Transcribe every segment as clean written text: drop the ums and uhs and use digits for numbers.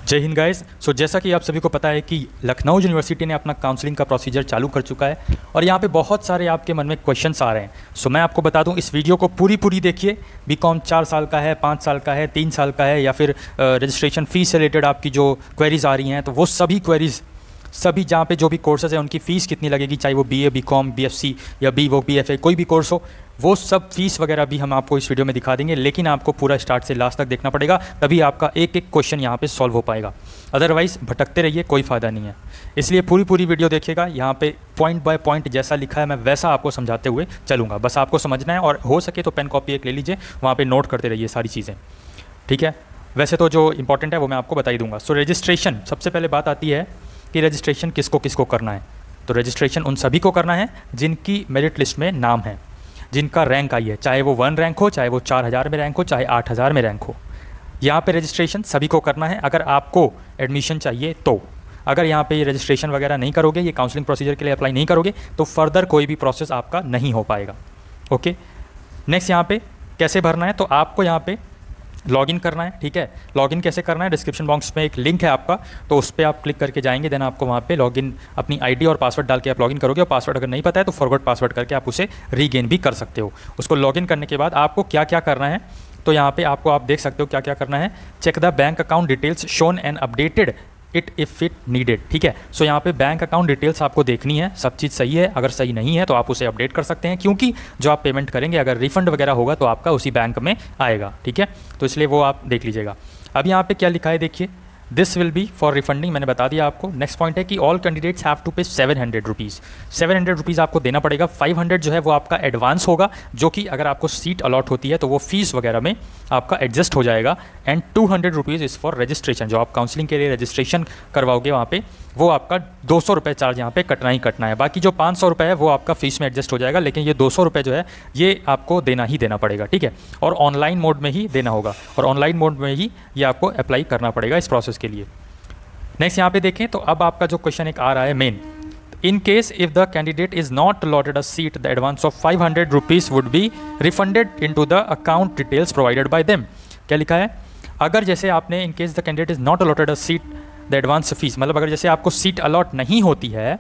जय हिंद गाइस। सो जैसा कि आप सभी को पता है कि लखनऊ यूनिवर्सिटी ने अपना काउंसलिंग का प्रोसीजर चालू कर चुका है और यहाँ पे बहुत सारे आपके मन में क्वेश्चंस आ रहे हैं। सो मैं आपको बता दूं, इस वीडियो को पूरी देखिए। बीकॉम 4 साल का है, 5 साल का है, 3 साल का है, या फिर रजिस्ट्रेशन फ़ीस से रिलेटेड आपकी जो क्वेरीज़ आ रही हैं, तो वो सभी क्वेरीज़ सभी जहाँ पे जो भी कोर्सेज हैं उनकी फ़ीस कितनी लगेगी, चाहे वो BA BCom BSc या BFA कोई भी कोर्स हो, वो सब फीस वगैरह भी हम आपको इस वीडियो में दिखा देंगे। लेकिन आपको पूरा स्टार्ट से लास्ट तक देखना पड़ेगा, तभी आपका एक एक क्वेश्चन यहाँ पे सॉल्व हो पाएगा। अदरवाइज़ भटकते रहिए, कोई फ़ायदा नहीं है। इसलिए पूरी वीडियो देखिएगा। यहाँ पे पॉइंट बाय पॉइंट जैसा लिखा है मैं वैसा आपको समझाते हुए चलूँगा। बस आपको समझना है, और हो सके तो पेन कॉपी एक ले लीजिए, वहाँ पर नोट करते रहिए सारी चीज़ें, ठीक है। वैसे तो जो इंपॉर्टेंट है वो मैं आपको बता ही दूँगा। सो रजिस्ट्रेशन, सबसे पहले बात आती है कि रजिस्ट्रेशन किसको किसको करना है। तो रजिस्ट्रेशन उन सभी को करना है जिनकी मेरिट लिस्ट में नाम है, जिनका रैंक आई है, चाहे वो 1 रैंक हो, चाहे वो 4000 में रैंक हो, चाहे 8000 में रैंक हो। यहाँ पे रजिस्ट्रेशन सभी को करना है। अगर आपको एडमिशन चाहिए तो, अगर यहाँ पे रजिस्ट्रेशन वगैरह नहीं करोगे, ये काउंसलिंग प्रोसीजर के लिए अप्लाई नहीं करोगे, तो फर्दर कोई भी प्रोसेस आपका नहीं हो पाएगा। ओके, नेक्स्ट यहाँ पे कैसे भरना है, तो आपको यहाँ पे लॉगिन करना है, ठीक है। लॉगिन कैसे करना है, डिस्क्रिप्शन बॉक्स में एक लिंक है आपका, तो उस पर आप क्लिक करके जाएंगे। देन आपको वहाँ पे लॉगिन अपनी आईडी और पासवर्ड डाल के आप लॉगिन करोगे, और पासवर्ड अगर नहीं पता है तो फॉरवर्ड पासवर्ड करके आप उसे रीगेन भी कर सकते हो। उसको लॉगिन करने के बाद आपको क्या क्या करना है, तो यहाँ पे आपको आप देख सकते हो क्या क्या करना है। Check the bank account details shown and updated it if it needed, ठीक है। सो यहाँ पे बैंक अकाउंट डिटेल्स आपको देखनी है, सब चीज़ सही है। अगर सही नहीं है तो आप उसे अपडेट कर सकते हैं, क्योंकि जो आप पेमेंट करेंगे अगर रिफंड वगैरह होगा तो आपका उसी बैंक में आएगा, ठीक है। तो इसलिए वो आप देख लीजिएगा। अब यहाँ पे क्या लिखा है देखिए, this will be for refunding, मैंने बता दिया आपको। नेक्स्ट पॉइंट है कि ऑल कैंडिडेट्स हैव टू पे 700 रुपीज़। 700 रुपीज़ आपको देना पड़ेगा। 500 जो है वो आपका एडवांस होगा, जो कि अगर आपको सीट अलॉट होती है तो वो फीस वगैरह में आपका एडजस्ट हो जाएगा। And 200 rupees is for registration, जो आप काउंसलिंग के लिए रजिस्ट्रेशन करवाओगे वहाँ पे, वो आपका 200 रुपये चार्ज यहाँ पे कटना ही कटना है। बाकी जो 500 रुपये है वो आपका फीस में एडजस्ट हो जाएगा, लेकिन ये 200 रुपये जो है ये आपको देना ही देना पड़ेगा, ठीक है। और ऑनलाइन मोड में ही देना होगा, और ऑनलाइन मोड में ही ये आपको अप्लाई करना पड़ेगा इस प्रोसेस के लिए। नेक्स्ट यहाँ पे देखें तो अब आपका जो क्वेश्चन एक आ रहा है main, in case if the candidate is not allotted a seat the advance of 500 rupees would be refunded into the account details provided by them. क्या लिखा है, अगर जैसे आपने इन case the candidate is not allotted a seat the advance fees, मतलब अगर जैसे आपको सीट अलॉट नहीं होती है,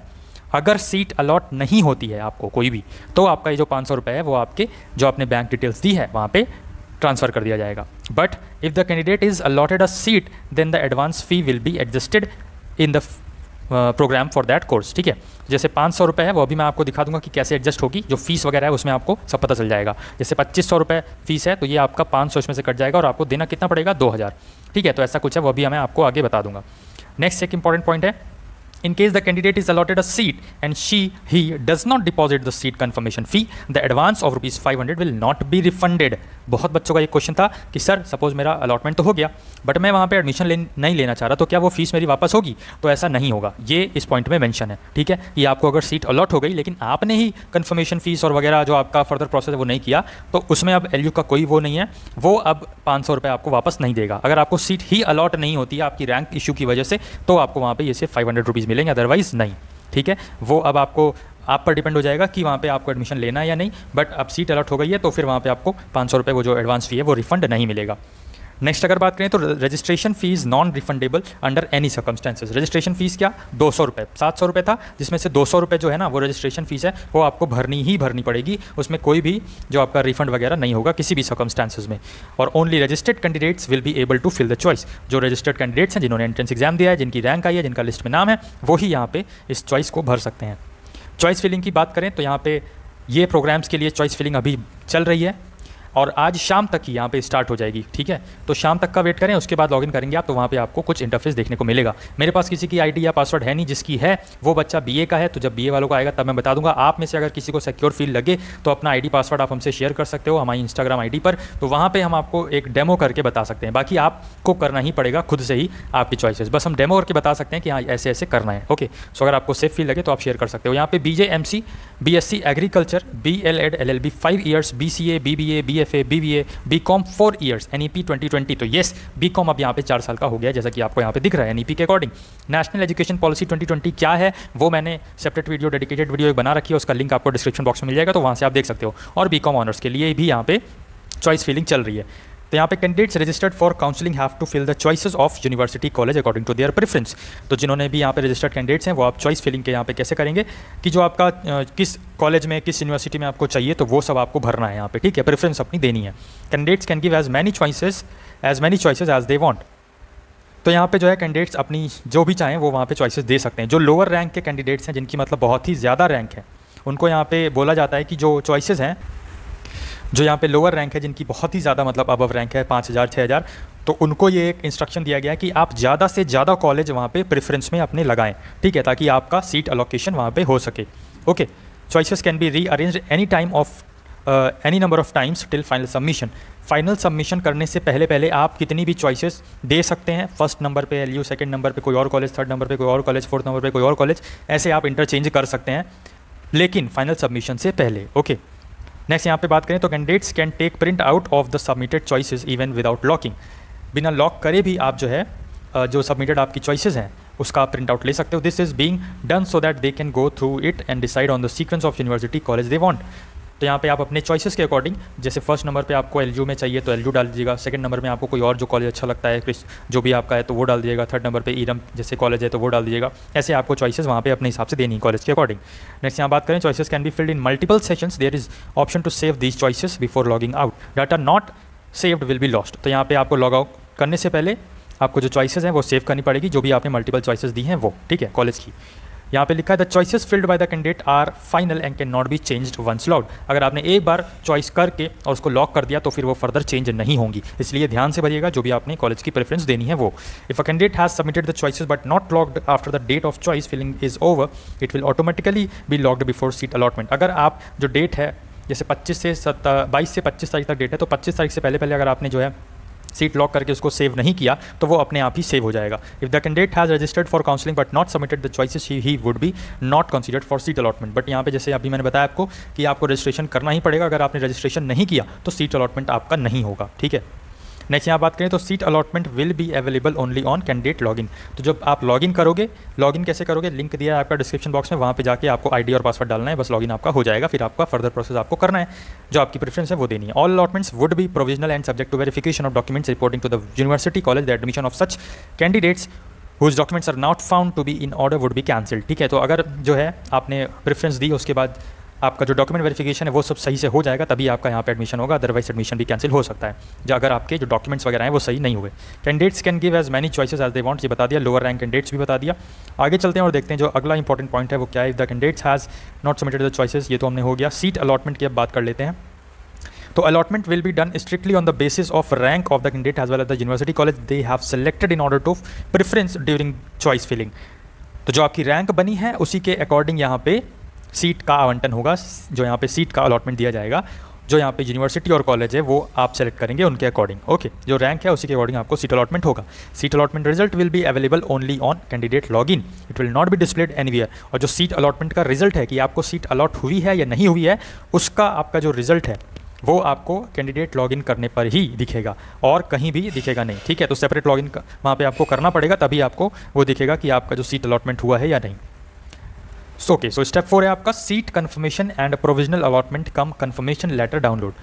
अगर सीट अलॉट नहीं होती है आपको कोई भी, तो आपका ये जो 500 रुपये है वो आपके जो आपने बैंक डिटेल्स दी है वहाँ पे ट्रांसफ़र कर दिया जाएगा। But if the candidate is allotted a seat then the advance fee will be adjusted in the programme for that course, ठीक है। जैसे 500 रुपये है वो अभी मैं आपको दिखा दूंगा कि कैसे एडजस्ट होगी। जो फीस वगैरह है उसमें आपको सब पता चल जाएगा। जैसे 2500 रुपये फीस है तो ये आपका 500 इसमें से कट जाएगा और आपको देना कितना पड़ेगा, 2000, ठीक है। तो ऐसा कुछ है, वो अभी मैं आपको आगे बता दूंगा। नेक्स्ट एक इंपॉर्टेंट पॉइंट है, in case the candidate is allotted a seat and he does not deposit the seat confirmation fee, the advance of ₹500 will not be refunded। बहुत बच्चों का ये क्वेश्चन था कि सर सपोज मेरा अलॉटमेंट तो हो गया बट मैं वहाँ पे एडमिशन नहीं लेना चाह रहा, तो क्या वो फीस मेरी वापस होगी? तो ऐसा नहीं होगा, ये इस पॉइंट में मेंशन है, ठीक है। कि आपको अगर सीट अलॉट हो गई लेकिन आपने ही कन्फर्मेशन फीस और वगैरह जो आपका फर्दर प्रोसेस है वो नहीं किया, तो उसमें अब LU का कोई वो नहीं है, वो अब 500 रुपये आपको वापस नहीं देगा। अगर आपको सीट ही अलॉट नहीं होती है आपकी रैंक इशू की वजह से, तो आपको वहाँ पर ये सिर्फ 500 रुपीज़ मिलेंगे, अदरवाइज़ नहीं, ठीक है। वो अब आपको आप पर डिपेंड हो जाएगा कि वहाँ पे आपको एडमिशन लेना है या नहीं। बट अब सीट अलॉट हो गई है तो फिर वहाँ पे आपको 500 रुपये वो जो एडवांस फी है वो रिफंड नहीं मिलेगा। नेक्स्ट अगर बात करें तो registration fees non refundable under any circumstances. Registration fees क्या, 200 रुपये, 700 रुपये था, जिसमें से 200 रुपये जो है ना वो रजिस्ट्रेशन फीस है, वो आपको भरनी ही भरनी पड़ेगी। उसमें कोई भी जो आपका रिफंड वगैरह नहीं होगा किसी भी सर्कमस्टेंसेज में। और only registered candidates will be able to fill the choice. जो रजिस्टर्ड कैंडिडेट्स हैं, जिन्होंने एंट्रेंस एग्जाम दिया है, जिनकी रैंक आई है, जिनका लिस्ट में नाम है, वो ही यहाँ पे इस चॉइस को भर सकते हैं। चॉइस फिलिंग की बात करें तो यहाँ पे ये प्रोग्राम्स के लिए चॉइस फिलिंग अभी चल रही है और आज शाम तक ही यहाँ पे स्टार्ट हो जाएगी, ठीक है। तो शाम तक का वेट करें, उसके बाद लॉगिन करेंगे आप, तो वहाँ पे आपको कुछ इंटरफेस देखने को मिलेगा। मेरे पास किसी की आईडी या पासवर्ड है नहीं, जिसकी है वो बच्चा BA का है, तो जब BA वालों का आएगा तब मैं बता दूंगा। आप में से अगर किसी को सिक्योर फील लगे तो अपना आईडी पासवर्ड आप हमसे शेयर कर सकते हो हमारी इंस्टाग्राम आईडी पर, तो वहाँ पर हम आपको एक डेमो करके बता सकते हैं। बाकी आपको करना ही पड़ेगा खुद से ही, आपकी चॉइसेस, बस हम डेमो करके बता सकते हैं कि हाँ ऐसे ऐसे करना है, ओके। सो अगर आपको सेफ फील लगे तो आप शेयर कर सकते हो। यहाँ पे BJ MC BSc agriculture BLEd LLB 5 years, BCA BBA BFA BBA BCom 4 years, NEP 2020। तो येस, BCom अब यहाँ पे 4 साल का हो गया, जैसा कि आपको यहाँ पे दिख रहा है NEP के अकॉर्डिंग। नेशनल एजुकेशन पॉलिसी 2020 क्या है वो मैंने सेपरेट वीडियो, डेडिकेटेड वीडियो एक बना रखी है, उसका लिंक आपको डिस्क्रिप्शन बॉक्स में मिल जाएगा, तो वहाँ से आप देख सकते हो। और BCom ऑनर्स के लिए भी यहाँ पे चॉइस फिलिंग चल रही है। तो यहाँ पे candidates registered for counselling have to fill the choices of university college according to their preference. तो जिन्होंने भी यहाँ पे रजिस्टर्ड कैंडिडेट्स हैं वो आप चॉइस फिलिंग के यहाँ पे कैसे करेंगे कि जो आपका किस कॉलेज में किस यूनिवर्सिटी में आपको चाहिए तो वो सब आपको भरना है यहाँ पे, ठीक है, प्रेफरेंस अपनी देनी है। Candidates can give as many choices as they want. तो यहाँ पे जो है कैंडिडेट्स अपनी जो भी चाहें वो वहाँ पे चॉइसेस दे सकते हैं। जो लोअर रैंक के कैंडिडेट्स हैं जिनकी मतलब बहुत ही ज़्यादा रैंक है उनको यहाँ पे बोला जाता है कि जो चॉइसेस हैं, जो यहाँ पे लोअर रैंक है जिनकी बहुत ही ज़्यादा मतलब अबव रैंक है 5000 6000, तो उनको ये एक इंस्ट्रक्शन दिया गया है कि आप ज़्यादा से ज़्यादा कॉलेज वहाँ पे प्रेफरेंस में अपने लगाएं, ठीक है, ताकि आपका सीट अलोकेशन वहाँ पे हो सके। Okay, choices can B rearranged any time of any number of times till final submission. Final submission करने से पहले पहले आप कितनी भी चॉइसेस दे सकते हैं। फर्स्ट नंबर पे LU, सेकंड नंबर पे कोई और कॉलेज, थर्ड नंबर पे कोई और कॉलेज, फोर्थ नंबर पे कोई और कॉलेज, ऐसे आप इंटरचेंज कर सकते हैं लेकिन फाइनल सबमिशन से पहले। ओके, नेक्स्ट यहाँ पे बात करें तो candidates can take print out of the submitted choices even without locking. बिना लॉक करे भी आप जो है जो सबमिटेड आपकी चॉइसेस हैं उसका आप प्रिंट आउट ले सकते हो। This is being done so that they can go through it and decide on the sequence of university college they want. तो यहाँ पे आप अपने चॉइसेस के अकॉर्डिंग, जैसे फर्स्ट नंबर पे आपको LU में चाहिए तो LU डाल दीजिएगा, सेकंड नंबर में आपको कोई और जो कॉलेज अच्छा लगता है जो भी आपका है तो वो डाल दीजिएगा, थर्ड नंबर पे ईरम जैसे कॉलेज है तो वो डाल दीजिएगा। ऐसे आपको चॉइसेस वहाँ पे अपने हिसाब से देनी कॉलेज के अकॉर्डिंग। नेक्स्ट यहाँ बात करें choices can be filled in multiple sessions, there is option to save these choices before logging out, data not saved will be lost. तो यहाँ पे आपको लॉग आउट करने से पहले आपको जो चॉइसेस हैं वो सेव करनी पड़ेगी, जो भी आपने मल्टीपल चॉइसेस दी हैं वो, ठीक है, कॉलेज की। यहाँ पे लिखा है the choices filled by the candidate are final and can not be changed once logged. अगर आपने एक बार चॉइस करके और उसको लॉक कर दिया तो फिर वो फर्दर चेंज नहीं होंगी, इसलिए ध्यान से भरिएगा जो भी आपने कॉलेज की प्रेफरेंस देनी है वो। If a candidate has submitted the choices but not locked after the date of choice filling is over, it will automatically be locked before seat allotment. अगर आप जो डेट है जैसे 22 से 25 तारीख तक डेट है तो 25 तारीख से पहले पहले अगर आपने जो है सीट लॉक करके उसको सेव नहीं किया तो वो अपने आप ही सेव हो जाएगा। If the candidate has registered for counselling but not submitted the choices he would be not considered for seat allotment. But यहाँ पे जैसे अभी मैंने बताया आपको कि आपको रजिस्ट्रेशन करना ही पड़ेगा, अगर आपने रजिस्ट्रेशन नहीं किया तो सीट अलॉटमेंट आपका नहीं होगा, ठीक है। नेक्स्ट यहाँ बात करें तो seat allotment will be available only on candidate login. तो जब आप लॉगिन करोगे, लॉगिन कैसे करोगे, लिंक दिया है आपका डिस्क्रिप्शन बॉक्स में, वहाँ पे जाके आपको ID और पासवर्ड डालना है, बस लॉगिन आपका हो जाएगा। फिर आपका फर्दर प्रोसेस आपको करना है, जो आपकी प्रेफरेंस है वो देनी है। All allotments would be provisional and subject to verification of documents reporting to the university college. The admission of such candidates whose documents are not found to be in order would be cancelled, ठीक है। तो अगर जो है आपने preference दी उसके बाद आपका जो डॉक्यूमेंट वेरिफिकेशन है वो सब सही से हो जाएगा तभी आपका यहाँ पे एडमिशन होगा, अदरवाइज एडमिशन भी कैंसिल हो सकता है जो अगर आपके जो डॉक्यूमेंट्स वगैरह हैं वो सही नहीं हुए। Candidates can give as many choices as they want, ये बता दिया, लोअर रैंक कैंडिडेट्स भी बता दिया। आगे चलते हैं और देखते हैं जो अगला इंपॉर्टेंट पॉइंट है वो क्या है। If the candidates has not submitted the choices, ये तो हमने हो गया। सीट अलॉटमेंट की अब बात कर लेते हैं। तो allotment will be done strictly on the basis of rank of the candidate as well as the university college they have selected in order to preference during choice filling. तो जो आपकी रैंक बनी है उसी के अकॉर्डिंग यहाँ पे seat का आवंटन होगा, जो यहाँ पे सीट का अलॉटमेंट दिया जाएगा। जो यहाँ पे यूनिवर्सिटी और कॉलेज है वो आप सेलेक्ट करेंगे उनके अकॉर्डिंग। ओके, जो रैंक है उसी के अकॉर्डिंग आपको सीट अलॉटमेंट होगा। Seat allotment result will be available only on candidate login, it will not be displayed anywhere. और जो सीट अलॉटमेंट का रिजल्ट है कि आपको सीट अलॉट हुई है या नहीं हुई है, उसका आपका जो रिजल्ट है वो आपको कैंडिडेट लॉगिन करने पर ही दिखेगा और कहीं भी दिखेगा नहीं, ठीक है। तो सेपरेट लॉगिन वहाँ पे आपको करना पड़ेगा, तभी आपको वो दिखेगा कि आपका जो सीट अलॉटमेंट हुआ है या नहीं। ओके, सो स्टेप 4 है आपका seat confirmation and provisional allotment cum confirmation letter download.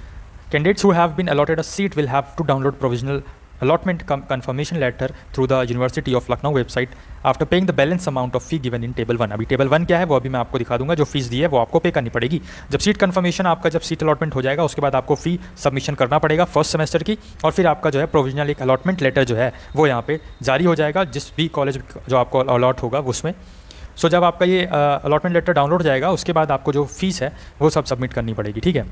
Candidates who have been allotted a seat will have to download provisional allotment confirmation letter through the University of Lucknow website after paying the balance amount of fee given in table 1। अभी table 1 क्या है वो अभी मैं आपको दिखा दूंगा। जो फीस दी है वो आपको पे करनी पड़ेगी। जब सीट कन्फर्मेशन आपका जब सीट अलॉटमेंट हो जाएगा उसके बाद आपको फ़ी सबमिशन करना पड़ेगा फर्स्ट सेमेस्टर की, और फिर आपका जो है प्रोविजनल एक अलॉटमेंट लेटर जो है वो यहाँ पे जारी हो जाएगा जिस भी कॉलेज जो आपको अलॉट होगा उसमें। सो जब आपका ये अलॉटमेंट लेटर डाउनलोड हो जाएगा उसके बाद आपको जो फीस है वो सब सबमिट करनी पड़ेगी, ठीक है।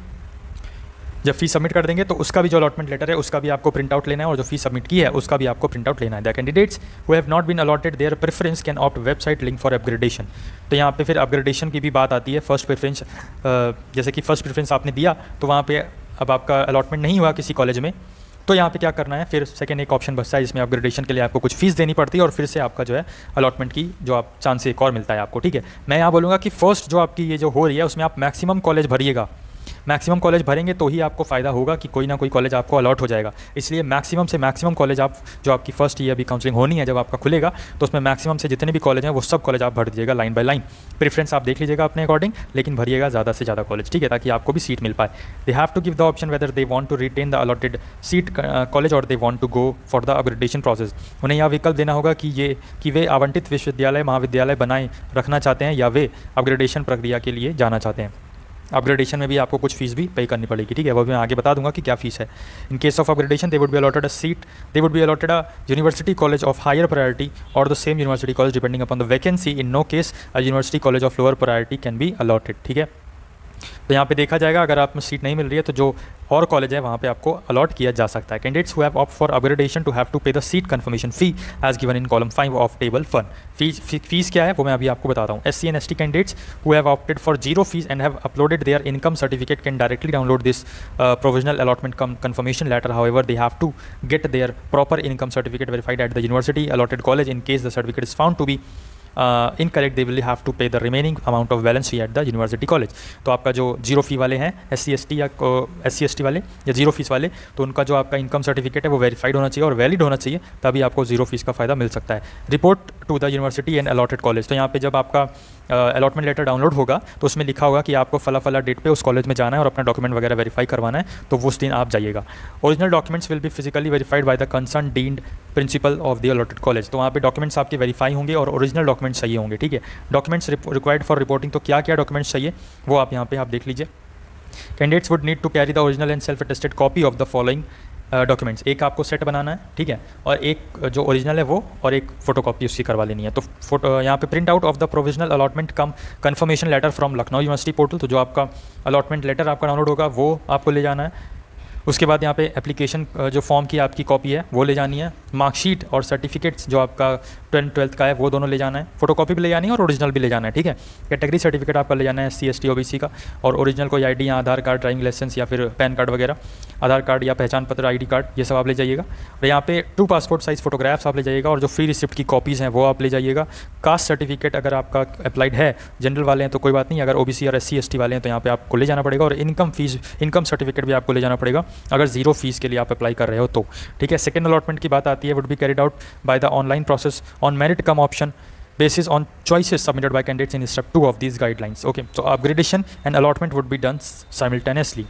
जब फीस सबमिट कर देंगे तो उसका भी जो अलॉटमेंट लेटर है उसका भी आपको प्रिंट आउट लेना है, और जो फीस सबमिट की है उसका भी आपको प्रिंट आउट लेना है। The candidates who have not been allotted their preference can opt website link for upgradation. तो यहाँ पे फिर अपग्रेडेशन की भी बात आती है। फर्स्ट प्रेफरेंस जैसे कि फर्स्ट प्रेफरेंस आपने दिया तो वहाँ पे अब आपका अलॉटमेंट नहीं हुआ किसी कॉलेज में, तो यहाँ पे क्या करना है, फिर सेकंड एक ऑप्शन बचता है जिसमें अपग्रेडेशन के लिए आपको कुछ फीस देनी पड़ती है और फिर से आपका जो है अलॉटमेंट की जो आप चांस एक और मिलता है आपको, ठीक है। मैं यहाँ बोलूँगा कि फर्स्ट जो आपकी ये जो हो रही है उसमें आप मैक्सिमम कॉलेज भरिएगा, मैक्सिमम कॉलेज भरेंगे तो ही आपको फ़ायदा होगा कि कोई ना कोई कॉलेज आपको अलॉट हो जाएगा। इसलिए मैक्सिमम से मैक्सिमम कॉलेज आप जो आपकी फर्स्ट ईयर अभी काउंसलिंग होनी है जब आपका खुलेगा तो उसमें मैक्सिमम से जितने भी कॉलेज हैं वो सब कॉलेज आप भर दीजिएगा लाइन बाय लाइन। प्रेफरेंस आप देख लीजिएगा अपने अकॉर्डिंग, लेकिन भरिएगा ज़्यादा से ज़्यादा कॉलेज, ठीक है, ताकि आपको भी सीट मिल पाए। They have to give the option whether they want to retain the allotted seat college और they want to go for the upgradation process. उन्हें यह विकल्प देना होगा कि वे आवंटित विश्वविद्यालय महाविद्यालय बनाए रखना चाहते हैं या वे अपग्रेडेशन प्रक्रिया के लिए जाना चाहते हैं। अपग्रेडेशन में भी आपको कुछ फीस भी पे करनी पड़ेगी, ठीक है, वो मैं आगे बता दूंगा कि क्या फीस है। In case of upgradation they would be allotted a seat, they would be allotted a university college of higher priority और the same university college depending upon the vacancy. In no case a university college of lower priority can be allotted, ठीक है। तो यहाँ पे देखा जाएगा अगर आप में सीट नहीं मिल रही है तो जो और कॉलेज है वहाँ पे आपको अलॉट किया जा सकता है। Candidates who have opt for upgradation to have to pay the seat confirmation fee as given in column 5 of table 1। Fees क्या है वो मैं अभी आपको बताता हूँ। SC and ST candidates who have opted for zero fees and have uploaded their income certificate can directly download this provisional allotment confirmation letter. However they have to get their proper income certificate verified at the university allotted college. In case the certificate is found to be incorrect they will have to pay the remaining amount of balance fee at the university college. तो आपका जो zero फी वाले हैं SC ST वाले या zero fees वाले, तो उनका जो आपका इनकम सर्टिफिकेट है वो वेरीफाइड होना चाहिए और वैलिड होना चाहिए, तभी आपको जीरो फीस का फ़ायदा मिल सकता है। Report to the university and allotted college, तो यहाँ पे जब आपका अलॉटमेंट लेटर डाउनलोड होगा तो उसमें लिखा होगा कि आपको फला डेट पे उस कॉलेज में जाना है और अपना डॉक्यूमेंट वगैरह वेरीफाई करवाना है, तो उस दिन आप जाइएगा। Original documents will be physically verified by the concern dean and principal of the allotted college. तो वहाँ पे डॉक्यूमेंट्स आपके वेरीफाई होंगे और ओरिजिनल डॉक्यूमेंट्स चाहिए होंगे, ठीक है। डॉक्यूमेंट्स रिक्वायर्ड फॉर रिपोर्टिंग, तो क्या क्या डॉक्यूमेंट्स चाहिए वो आप यहाँ पे आप देख लीजिए। Candidates would need to carry the original and self attested copy of the following documents. एक आपको सेट बनाना है, ठीक है, और एक जो ओरिजिनल है वो और एक फोटोकॉपी उसकी करवा लेनी है। तो फोटो यहाँ पे print out of the provisional allotment cum confirmation letter from Lucknow university portal. तो जो आपका अलॉटमेंट लेटर आपका डाउनलोड होगा वो आपको ले जाना है। उसके बाद यहाँ पे एप्लीकेशन जो फॉर्म की आपकी कॉपी है वो ले जानी है। मार्कशीट और सर्टिफिकेट्स जो आपका 12th का है वो दोनों ले जाना है। फोटोकॉपी भी ले जानी है और ओरिजिनल भी ले जाना है, ठीक है। कैटेगरी सर्टिफिकेट आपका ले जाना है SC ST OBC का, और ओरिजिनल कोई ID या आधार कार्ड, ड्राइविंग लाइसेंस या फिर पैन कार्ड वगैरह, आधार कार्ड या पहचान पत्र ID कार्ड, ये सब आप ले जाइएगा। और यहाँ पे 2 पासपोर्ट साइज़ फोटोग्राफ्स आप ले जाइएगा और जो फ्री रिसिप्ट की कॉपीज़ हैं वो आप ले जाइएगा। कास्ट सर्टिफिकेट अगर आपका अप्लाइड है, जनरल वाले हैं तो कोई बात नहीं, अगर OBC और SC ST वाले हैं तो यहाँ पे आपको ले जाना पड़ेगा। और इनकम सर्टिफिकेट भी आपको ले जाना पड़ेगा अगर जीरो फीस के लिए आप अप्लाई कर रहे हो तो, ठीक है। सेकंड अलॉटमेंट की बात आती है, would be carried out by the online process on merit come option basis on choices submitted by candidates in step 2 of these guidelines. Okay, so upgradation and allotment would be done simultaneously.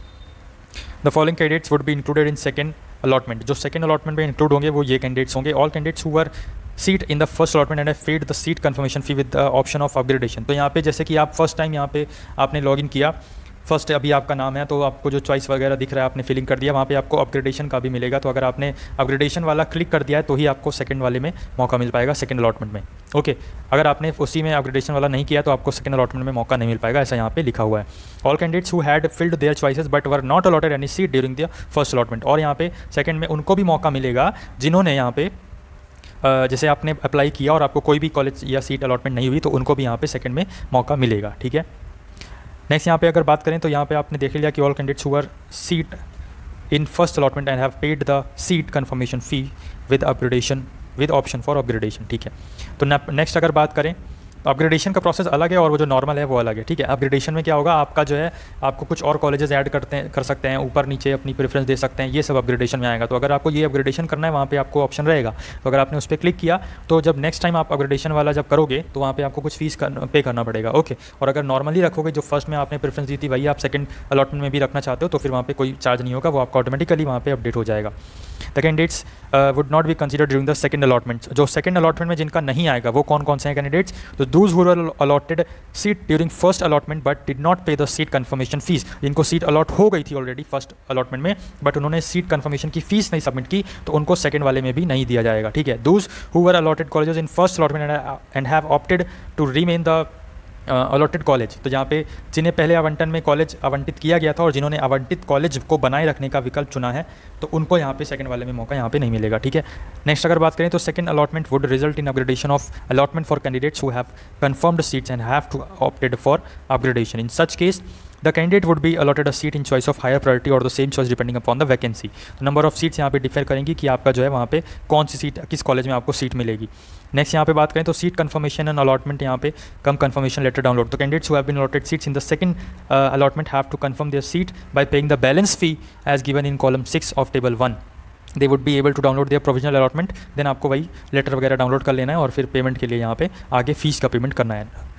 The following candidates would be included in second allotment. जो second allotment में include होंगे वो ये candidates होंगे, all candidates who were seat in the first allotment and have paid the seat confirmation fee with the option of upgradation. तो यहाँ पे जैसे कि आप फर्स्ट टाइम यहाँ पे आपने लॉगिन किया, फर्स्ट अभी आपका नाम है तो आपको जो चॉइस वगैरह दिख रहा है आपने फिलिंग कर दिया, वहाँ पे आपको अपग्रेडेशन का भी मिलेगा। तो अगर आपने अपग्रेडेशन वाला क्लिक कर दिया है तो ही आपको सेकंड वाले में मौका मिल पाएगा, सेकंड अलॉटमेंट में। ओके, अगर आपने उसी में अपग्रेडेशन वाला नहीं किया तो आपको सेकंड अलॉटमेंट में मौका नहीं मिल पाएगा, ऐसा यहाँ पे लिखा हुआ है। All candidates who had field there choices but were not allotted any seat during the first allotment. और यहाँ पे सेकंड में उनको भी मौका मिलेगा जिन्होंने यहाँ पे जैसे आपने अप्लाई किया और आपको कोई भी कॉलेज या सीट अलॉटमेंट नहीं हुई तो उनको भी यहाँ पे सेकंड में मौका मिलेगा, ठीक है। नेक्स्ट यहाँ पे अगर बात करें तो यहाँ पे आपने देख लिया कि all candidates who were seat in first allotment and have paid the seat confirmation fee with upgradation with option for upgradation, ठीक है। तो नेक्स्ट अगर बात करें तो अपग्रेडेशन का प्रोसेस अलग है और वो जो नॉर्मल है वो अलग है, ठीक है। अपग्रेडेशन में क्या होगा, आपका जो है आपको कुछ और कॉलेजेस ऐड कर सकते हैं, ऊपर नीचे अपनी प्रेफरेंस दे सकते हैं, ये सब अपग्रेडेशन में आएगा। तो अगर आपको ये अपग्रेडेशन करना है वहाँ पे आपको ऑप्शन रहेगा, तो अगर आपने उस पर क्लिक किया तो जब नेक्स्ट टाइम आप अपग्रेडेशन वाला जब करोगे तो वहाँ पे आपको कुछ फीस पे करना पड़ेगा, ओके। और अगर नॉर्मली रखोगे जो फर्स्ट में आपने प्रेफरेंस दी थी वही आप सेकंड अलॉटमेंट में भी रखना चाहते हो तो फिर वहाँ पे कोई चार्ज नहीं होगा, वो आपका ऑटोमेटिकली वहाँ पे अपडेट हो जाएगा। The candidates would not be considered during the second allotment. जो सेकंड अलॉटमेंट में जिनका नहीं आएगा वो कौन कौन से हैं कैंडिडेट्स, तो Dooj who were allotted seat during first allotment but did not पे द सीट कन्फर्मेशन फीस। जिनको सीट अलॉट हो गई थी ऑलरेडी फर्स्ट अलॉटमेंट में बट उन्होंने सीट कन्फर्मेशन की फीस नहीं सबमिट की तो उनको सेकंड वाले में भी नहीं दिया जाएगा, ठीक है। Those who were allotted colleges in first allotment and have opted to remain the allotted college. तो जहाँ पे जिन्हें पहले आवंटन में कॉलेज आवंटित किया गया था और जिन्होंने आवंटित कॉलेज को बनाए रखने का विकल्प चुना है तो उनको यहाँ पे सेकंड वाले में मौका यहाँ पे नहीं मिलेगा, ठीक है। नेक्स्ट अगर बात करें तो second allotment would result in upgradation of allotment for candidates who have confirmed seats and have to opted for upgradation. In such case the candidate would be allotted a seat in choice of higher priority और the same choice depending upon the vacancy. तो number of seats यहाँ पे differ करेंगी कि आपका जो है वहाँ पे कौन सी सीट, किस कॉलेज में आपको सीट मिलेगी। नेक्स्ट यहाँ पे बात करें तो सीट कन्फर्मेशन एंड अलॉटमेंट, यहाँ पे कम कन्फर्मेशन लेटर डाउनलोड। तो candidates who have been allotted seats in the second allotment have to confirm their seat by paying the balance fee as given in column 6 of table 1। They would be able to download their provisional allotment, then आपको वही letter वगैरह download कर लेना है और फिर payment के लिए यहाँ पे आगे फीस का पेमेंट करना है।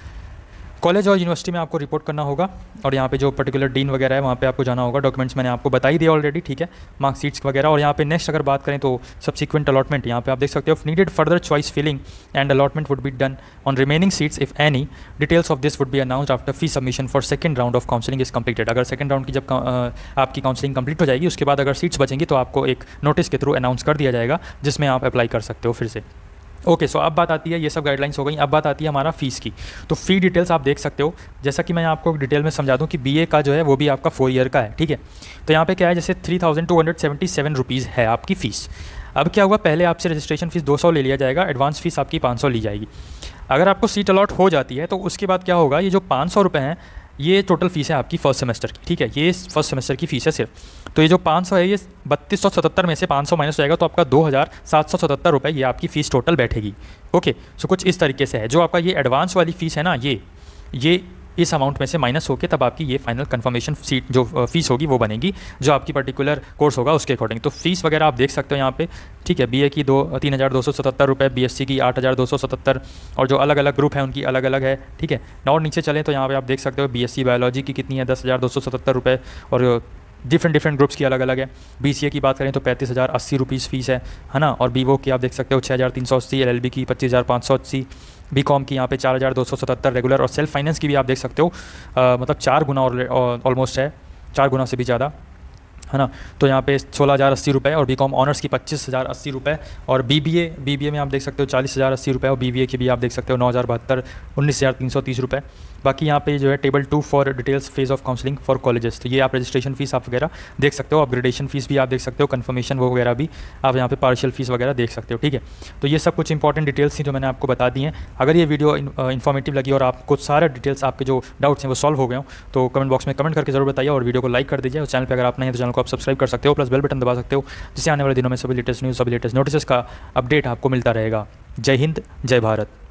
कॉलेज और यूनिवर्सिटी में आपको रिपोर्ट करना होगा और यहाँ पे जो पर्टिकुलर डीन वगैरह है वहाँ पे आपको जाना होगा। डॉक्यूमेंट्स मैंने आपको बता ही दिया ऑलरेडी, ठीक है, मार्कशीट्स वगैरह। और यहाँ पे नेक्स्ट अगर बात करें तो सब्सिक्वेंट अलॉटमेंट, यहाँ पे आप देख सकते हो needed further choice filling and allotment would be done on remaining seats if any. Details of this would be announced after fee submission for second round of counselling is completed. अगर second round की जब आपकी counselling complete हो जाएगी उसके बाद अगर seats बचेंगी तो आपको एक नोटिस के थ्रू अनाउंस कर दिया जाएगा जिसमें आप अप्लाई कर सकते हो फिर से। ओके, सो अब बात आती है, ये सब गाइडलाइंस हो गई, अब बात आती है हमारा फीस की। तो फ़ी डिटेल्स आप देख सकते हो, जैसा कि मैं आपको डिटेल में समझा दूं कि बीए का जो है वो भी आपका 4 ईयर का है, ठीक है। तो यहाँ पे क्या है, जैसे 3277 रुपीज़ है आपकी फ़ीस। अब क्या हुआ, पहले आपसे रजिस्ट्रेशन फ़ीस 200 ले लिया जाएगा, एडवांस फ़ीस आपकी 500 ली जाएगी। अगर आपको सीट अलॉट हो जाती है तो उसके बाद क्या होगा, ये जो 500 रुपये हैं ये टोटल फ़ीस है आपकी फर्स्ट सेमेस्टर की, ठीक है, ये फर्स्ट सेमेस्टर की फ़ीस है सिर्फ। तो ये जो 500 है ये 3277 में से 500 माइनस हो जाएगा तो आपका 2777 रुपये ये आपकी फ़ीस टोटल बैठेगी। ओके, सो कुछ इस तरीके से है। जो आपका ये एडवांस वाली फ़ीस है ना, ये इस अमाउंट में से माइनस होकर तब आपकी ये फाइनल कन्फर्मेशन सीट जो फीस होगी वो बनेगी जो आपकी पर्टिकुलर कोर्स होगा उसके अकॉर्डिंग। तो फीस वगैरह आप देख सकते हो यहाँ पे, ठीक है। बीए की 3277 रुपये, बीएससी की 8277 और जो अलग अलग ग्रुप है उनकी अलग अलग है, ठीक है। और नीचे चलें तो यहाँ पे आप देख सकते हो बीएससी बायोलॉजी की कितनी है 10,277 रुपये और डिफरेंट ग्रुप्स की अलग अलग है। बीसीए की बात करें तो 35,080 रुपीज़ फ़ीस है ना। और बीवो की आप देख सकते हो 6,380, एलएलबी की 25,580, बीकॉम की यहाँ पे 4,277 रेगुलर और सेल्फ फाइनेंस की भी आप देख सकते हो मतलब 4 गुना और ऑलमोस्ट है, 4 गुना से भी ज़्यादा, है ना। तो यहाँ पे 16,080 रुपये और बीकॉम ऑनर्स की 25,080 रुपये और बीबीए में आप देख सकते हो 40,080 रुपये और बीबीए की भी आप देख सकते हो 9,072, 19,330 रुपये। बाकी यहाँ पे जो है table 2 for details phase of counselling for colleges, तो ये आप रजिस्ट्रेशन फीस आप वगैरह देख सकते हो, अपग्रेडेशन फीस भी आप देख सकते हो, कन्फर्मेशन वो वगैरह भी आप यहाँ पे पार्शियल फीस वगैरह देख सकते हो, ठीक है। तो ये सब कुछ इंपॉर्टेंट डिटेल्स थी जो मैंने आपको बता दी हैं। अगर ये वीडियो इन्फॉर्मेटिव लगी और आपको सारे डिटेल्स आपके जो डाउट्स हैं वो सॉल्व हो गए हो तो कमेंट बॉक्स में कमेंट करके जरूर बताइए और वीडियो को लाइक कर दीजिए। और चैनल पर अगर आप नहीं है तो चैनल को आप सब्सक्राइब कर सकते हो, प्लस बेल बटन दबा सकते हो जिससे आने वाले दिनों में सभी लेटेस्ट न्यूज़, सभी लेटेस्ट नोटिस का अपडेट आपको मिलता रहेगा। जय हिंद, जय भारत।